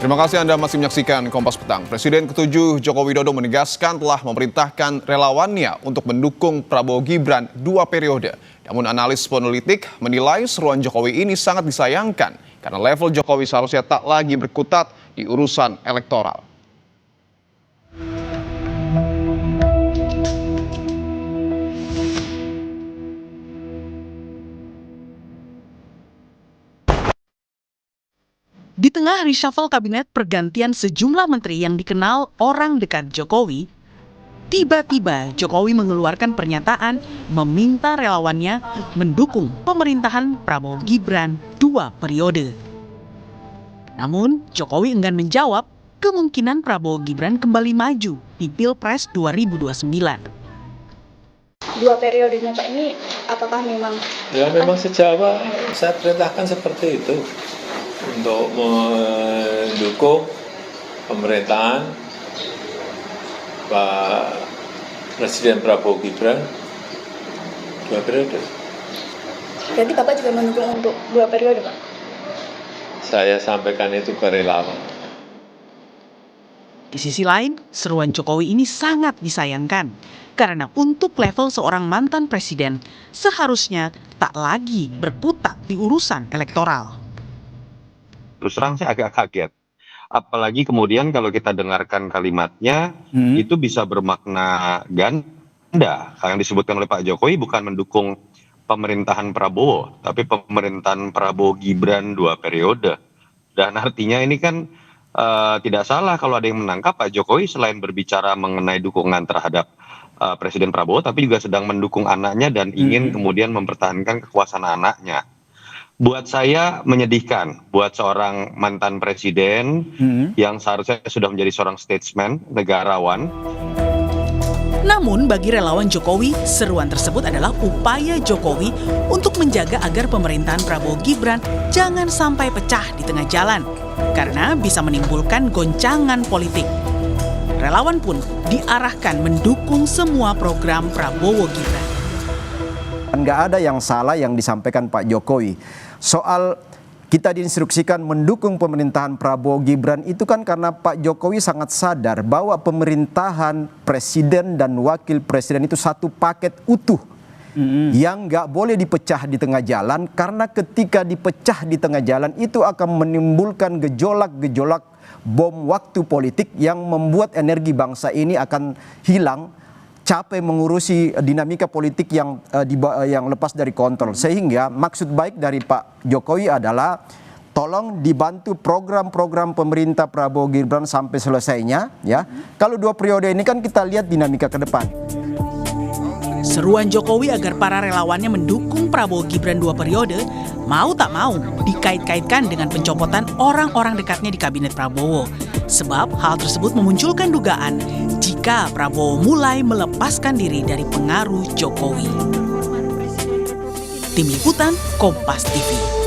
Terima kasih Anda masih menyaksikan Kompas Petang. Presiden ke-7 Joko Widodo menegaskan telah memerintahkan relawannya untuk mendukung Prabowo Gibran 2 periode. Namun analis politik menilai seruan Jokowi ini sangat disayangkan karena level Jokowi seharusnya tak lagi berkutat di urusan elektoral. Di tengah reshuffle kabinet pergantian sejumlah menteri yang dikenal orang dekat Jokowi, tiba-tiba Jokowi mengeluarkan pernyataan meminta relawannya mendukung pemerintahan Prabowo Gibran 2 periode. Namun, Jokowi enggan menjawab kemungkinan Prabowo Gibran kembali maju di Pilpres 2029. 2 periodenya Pak ini apakah memang? Ya memang sejak awal saya perintahkan seperti itu untuk mendukung pemerintahan Pak Presiden Prabowo Gibran 2 periode. Berarti Bapak juga mendukung untuk 2 periode Pak? Saya sampaikan itu ke relawan. Di sisi lain, seruan Jokowi ini sangat disayangkan karena untuk level seorang mantan presiden seharusnya tak lagi berkutat di urusan elektoral. Terus terang saya agak kaget. Apalagi kemudian kalau kita dengarkan kalimatnya, itu bisa bermakna ganda. Yang disebutkan oleh Pak Jokowi bukan mendukung pemerintahan Prabowo, tapi pemerintahan Prabowo Gibran 2 periode. Dan artinya ini kan tidak salah kalau ada yang menangkap Pak Jokowi selain berbicara mengenai dukungan terhadap Presiden Prabowo, tapi juga sedang mendukung anaknya dan ingin kemudian mempertahankan kekuasaan anaknya. Buat saya menyedihkan, buat seorang mantan presiden yang seharusnya sudah menjadi seorang statesman, negarawan. Namun bagi relawan Jokowi, seruan tersebut adalah upaya Jokowi untuk menjaga agar pemerintahan Prabowo Gibran jangan sampai pecah di tengah jalan, karena bisa menimbulkan goncangan politik. Relawan pun diarahkan mendukung semua program Prabowo Gibran. Nggak ada yang salah yang disampaikan Pak Jokowi. Soal kita diinstruksikan mendukung pemerintahan Prabowo Gibran itu kan karena Pak Jokowi sangat sadar bahwa pemerintahan presiden dan wakil presiden itu satu paket utuh yang nggak boleh dipecah di tengah jalan, karena ketika dipecah di tengah jalan itu akan menimbulkan gejolak-gejolak bom waktu politik yang membuat energi bangsa ini akan hilang, capek mengurusi dinamika politik yang lepas dari kontrol. Sehingga maksud baik dari Pak Jokowi adalah tolong dibantu program-program pemerintah Prabowo Gibran sampai selesainya, ya. Kalau 2 periode ini kan kita lihat dinamika ke depan. Seruan Jokowi agar para relawannya mendukung Prabowo Gibran 2 periode mau tak mau dikait-kaitkan dengan pencopotan orang-orang dekatnya di kabinet Prabowo. Sebab hal tersebut memunculkan dugaan jika Prabowo mulai melepaskan diri dari pengaruh Jokowi. Tim Liputan, Kompas TV.